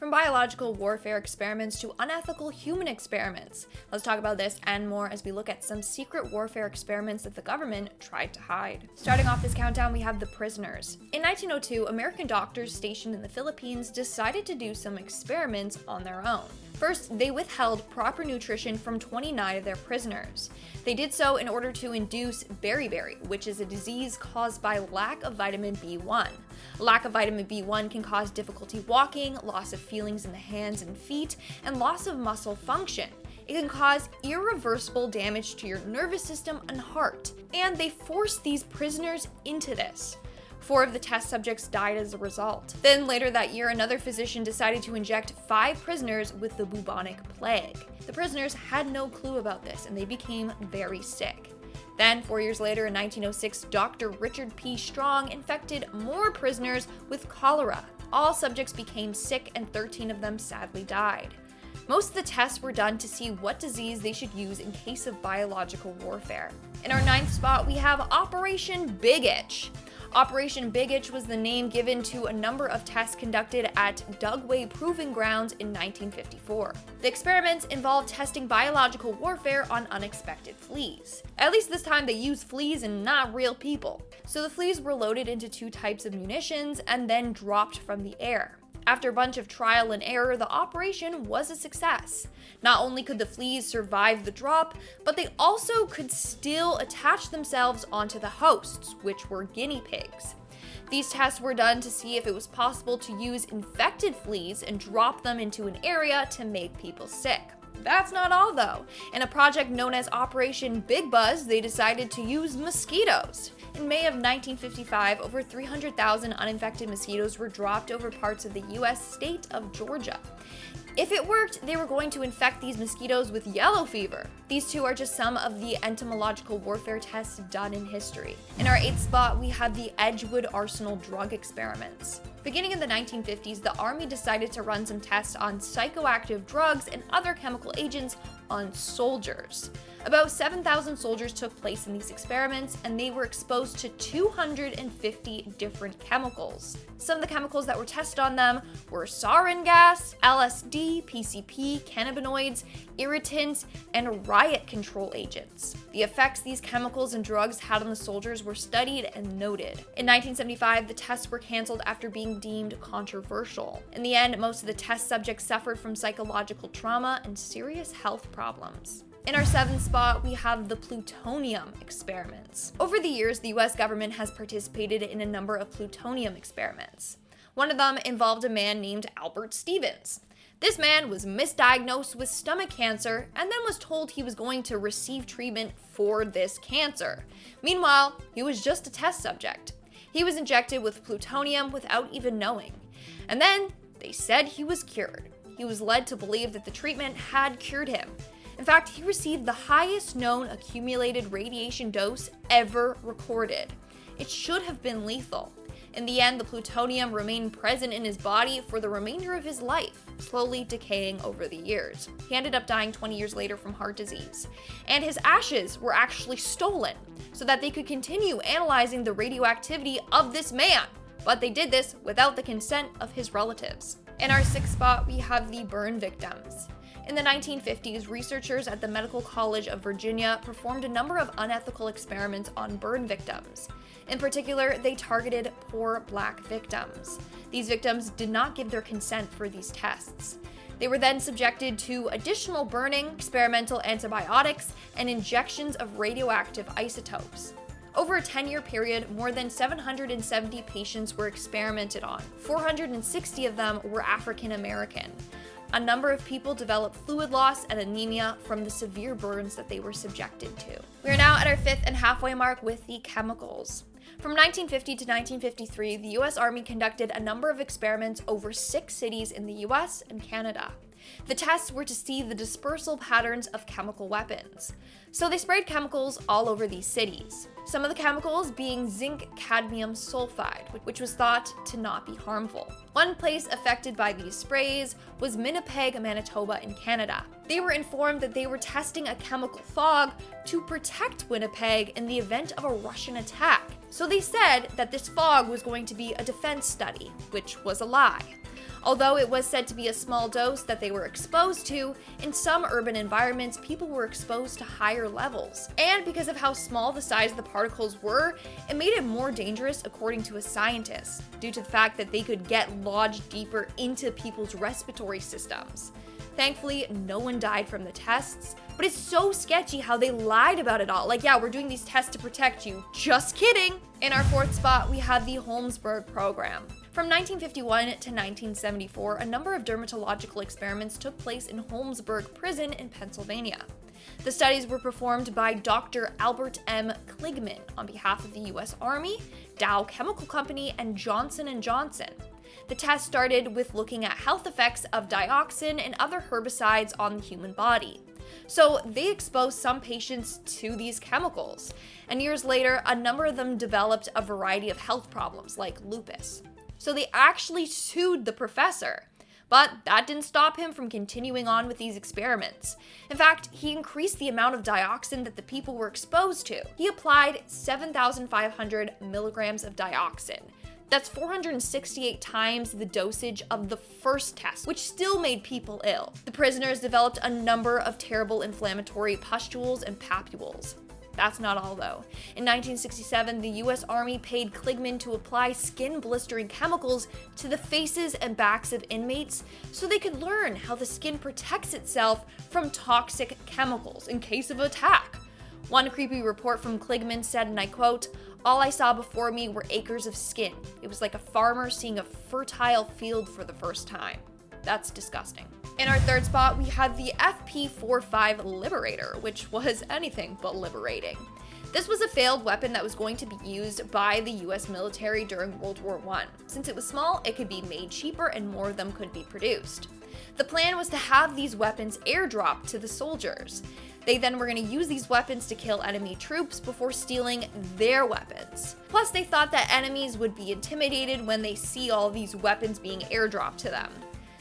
From biological warfare experiments to unethical human experiments. Let's talk about this and more as we look at some secret warfare experiments that the government tried to hide. Starting off this countdown, we have the prisoners. In 1902, American doctors stationed in the Philippines decided to do some experiments on their own. First, they withheld proper nutrition from 29 of their prisoners. They did so in order to induce beriberi, which is a disease caused by lack of vitamin B1. Lack of vitamin B1 can cause difficulty walking, loss of feelings in the hands and feet, and loss of muscle function. It can cause irreversible damage to your nervous system and heart, and they forced these prisoners into this. 4 of the test subjects died as a result. Then later that year, another physician decided to inject 5 prisoners with the bubonic plague. The prisoners had no clue about this, and they became very sick. Then, 4 years later, in 1906, Dr. Richard P. Strong infected more prisoners with cholera. All subjects became sick, and 13 of them sadly died. Most of the tests were done to see what disease they should use in case of biological warfare. In our 9th spot, we have Operation Big Itch. Operation Big Itch was the name given to a number of tests conducted at Dugway Proving Grounds in 1954. The experiments involved testing biological warfare on unexpected fleas. At least this time they used fleas and not real people. So the fleas were loaded into 2 types of munitions and then dropped from the air. After a bunch of trial and error, the operation was a success. Not only could the fleas survive the drop, but they also could still attach themselves onto the hosts, which were guinea pigs. These tests were done to see if it was possible to use infected fleas and drop them into an area to make people sick. That's not all though. In a project known as Operation Big Buzz, they decided to use mosquitoes. In May of 1955, over 300,000 uninfected mosquitoes were dropped over parts of the US state of Georgia. If it worked, they were going to infect these mosquitoes with yellow fever. These 2 are just some of the entomological warfare tests done in history. In our 8th spot, we have the Edgewood Arsenal drug experiments. Beginning in the 1950s, the Army decided to run some tests on psychoactive drugs and other chemical agents on soldiers. About 7,000 soldiers took place in these experiments, and they were exposed to 250 different chemicals. Some of the chemicals that were tested on them were sarin gas, LSD, PCP, cannabinoids, irritants, and riot control agents. The effects these chemicals and drugs had on the soldiers were studied and noted. In 1975, the tests were canceled after being deemed controversial. In the end, most of the test subjects suffered from psychological trauma and serious health problems. In our 7th spot, we have the Plutonium Experiments. Over the years, the US government has participated in a number of plutonium experiments. One of them involved a man named Albert Stevens. This man was misdiagnosed with stomach cancer and then was told he was going to receive treatment for this cancer. Meanwhile, he was just a test subject. He was injected with plutonium without even knowing. And then they said he was cured. He was led to believe that the treatment had cured him. In fact, he received the highest known accumulated radiation dose ever recorded. It should have been lethal. In the end, the plutonium remained present in his body for the remainder of his life, slowly decaying over the years. He ended up dying 20 years later from heart disease. And his ashes were actually stolen so that they could continue analyzing the radioactivity of this man. But they did this without the consent of his relatives. In our 6th spot, we have the burn victims. In the 1950s, researchers at the Medical College of Virginia performed a number of unethical experiments on burn victims. In particular, they targeted poor Black victims. These victims did not give their consent for these tests. They were then subjected to additional burning, experimental antibiotics, and injections of radioactive isotopes. Over a 10-year period, more than 770 patients were experimented on. 460 of them were African American. A number of people developed fluid loss and anemia from the severe burns that they were subjected to. We are now at our 5th and halfway mark with the chemicals. From 1950 to 1953, the US Army conducted a number of experiments over 6 cities in the US and Canada. The tests were to see the dispersal patterns of chemical weapons. So they sprayed chemicals all over these cities. Some of the chemicals being zinc cadmium sulfide, which was thought to not be harmful. One place affected by these sprays was Winnipeg, Manitoba in Canada. They were informed that they were testing a chemical fog to protect Winnipeg in the event of a Russian attack. So they said that this fog was going to be a defense study, which was a lie. Although it was said to be a small dose that they were exposed to, in some urban environments, people were exposed to higher levels. And because of how small the size of the particles were, it made it more dangerous according to a scientist, due to the fact that they could get lodged deeper into people's respiratory systems. Thankfully, no one died from the tests, but it's so sketchy how they lied about it all. Like, yeah, we're doing these tests to protect you. Just kidding! In our fourth spot, we have the Holmesburg Program. From 1951 to 1974, a number of dermatological experiments took place in Holmesburg Prison in Pennsylvania. The studies were performed by Dr. Albert M. Kligman on behalf of the U.S. Army, Dow Chemical Company, and Johnson & Johnson. The test started with looking at health effects of dioxin and other herbicides on the human body. So they exposed some patients to these chemicals, and years later, a number of them developed a variety of health problems like lupus. So they actually sued the professor, but that didn't stop him from continuing on with these experiments. In fact, he increased the amount of dioxin that the people were exposed to. He applied 7,500 milligrams of dioxin. That's 468 times the dosage of the first test, which still made people ill. The prisoners developed a number of terrible inflammatory pustules and papules. That's not all though. In 1967, the US Army paid Kligman to apply skin blistering chemicals to the faces and backs of inmates so they could learn how the skin protects itself from toxic chemicals in case of attack. One creepy report from Kligman said, and I quote, "All I saw before me were acres of skin. It was like a farmer seeing a fertile field for the first time." That's disgusting. In our third spot, we had the FP45 Liberator, which was anything but liberating. This was a failed weapon that was going to be used by the US military during World War I. Since it was small, it could be made cheaper and more of them could be produced. The plan was to have these weapons airdropped to the soldiers. They then were going to use these weapons to kill enemy troops before stealing their weapons. Plus, they thought that enemies would be intimidated when they see all these weapons being airdropped to them.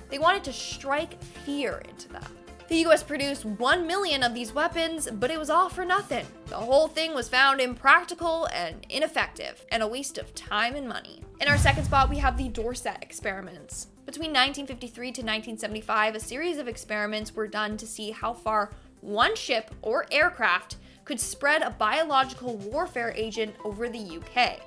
They wanted to strike fear into them. The US produced 1 million of these weapons, but it was all for nothing. The whole thing was found impractical and ineffective, and a waste of time and money. In our second spot, we have the Dorset Experiments. Between 1953 to 1975, a series of experiments were done to see how far one ship or aircraft could spread a biological warfare agent over the UK.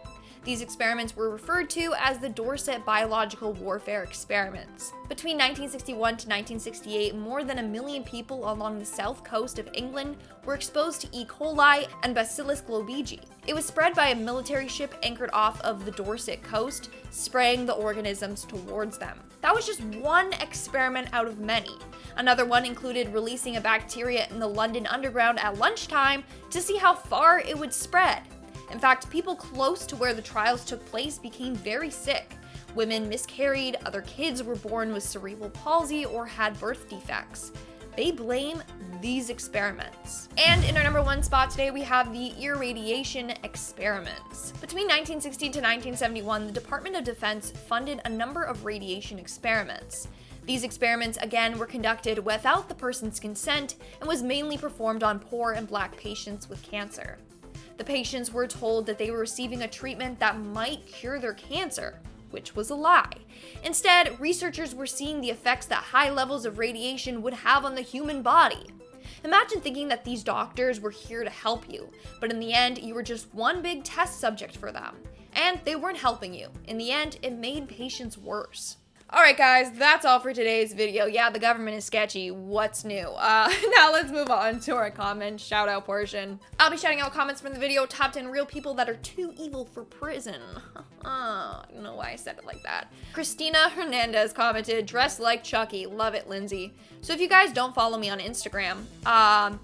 These experiments were referred to as the Dorset Biological Warfare Experiments. Between 1961 to 1968, more than 1 million people along the south coast of England were exposed to E. coli and Bacillus globigi. It was spread by a military ship anchored off of the Dorset coast, spraying the organisms towards them. That was just one experiment out of many. Another one included releasing a bacteria in the London Underground at lunchtime to see how far it would spread. In fact, people close to where the trials took place became very sick. Women miscarried, other kids were born with cerebral palsy or had birth defects. They blame these experiments. And in our number one spot today, we have the Irradiation Experiments. Between 1960 to 1971, the Department of Defense funded a number of radiation experiments. These experiments, again, were conducted without the person's consent and was mainly performed on poor and Black patients with cancer. The patients were told that they were receiving a treatment that might cure their cancer, which was a lie. Instead, researchers were seeing the effects that high levels of radiation would have on the human body. Imagine thinking that these doctors were here to help you, but in the end, you were just one big test subject for them. And they weren't helping you. In the end, it made patients worse. Alright guys, that's all for today's video. Yeah, the government is sketchy. What's new? Now let's move on to our comment shout out portion. I'll be shouting out comments from the video, top 10 real people that are too evil for prison. I don't know why I said it like that. Christina Hernandez commented, dressed like Chucky. Love it, Lindsay. So if you guys don't follow me on Instagram, I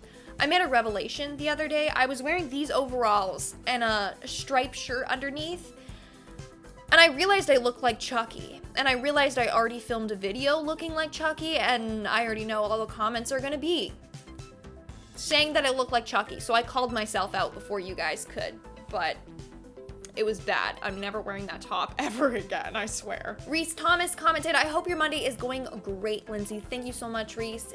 made a revelation the other day. I was wearing these overalls and a striped shirt underneath. And I realized I looked like Chucky. And I realized I already filmed a video looking like Chucky, and I already know all the comments are gonna be saying that I look like Chucky. So I called myself out before you guys could. But It was bad. I'm never wearing that top ever again, I swear. Reese Thomas commented, I hope your Monday is going great, Lindsay. Thank you so much, Reese.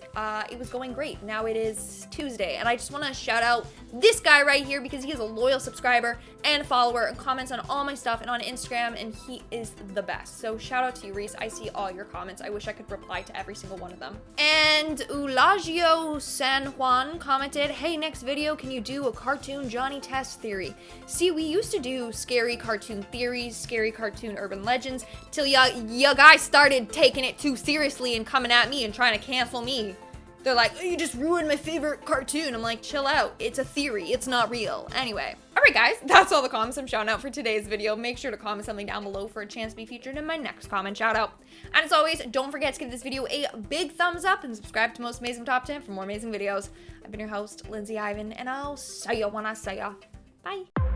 It was going great. Now it is Tuesday, and I just want to shout out this guy right here because he is a loyal subscriber and follower and comments on all my stuff and on Instagram, and he is the best. So shout out to you, Reese. I see all your comments. I wish I could reply to every single one of them. And Ulagio San Juan commented, hey, next video, can you do a cartoon Johnny Test theory? See, we used to do scary cartoon theories, scary cartoon urban legends, till ya guys started taking it too seriously and coming at me and trying to cancel me. They're like, oh, you just ruined my favorite cartoon. I'm like, chill out. It's a theory. It's not real. Anyway. All right, guys, that's all the comments I'm shouting out for today's video. Make sure to comment something down below for a chance to be featured in my next comment shout out. And as always, don't forget to give this video a big thumbs up and subscribe to Most Amazing Top 10 for more amazing videos. I've been your host, Lindsay Ivan, and I'll see ya when I see ya. Bye.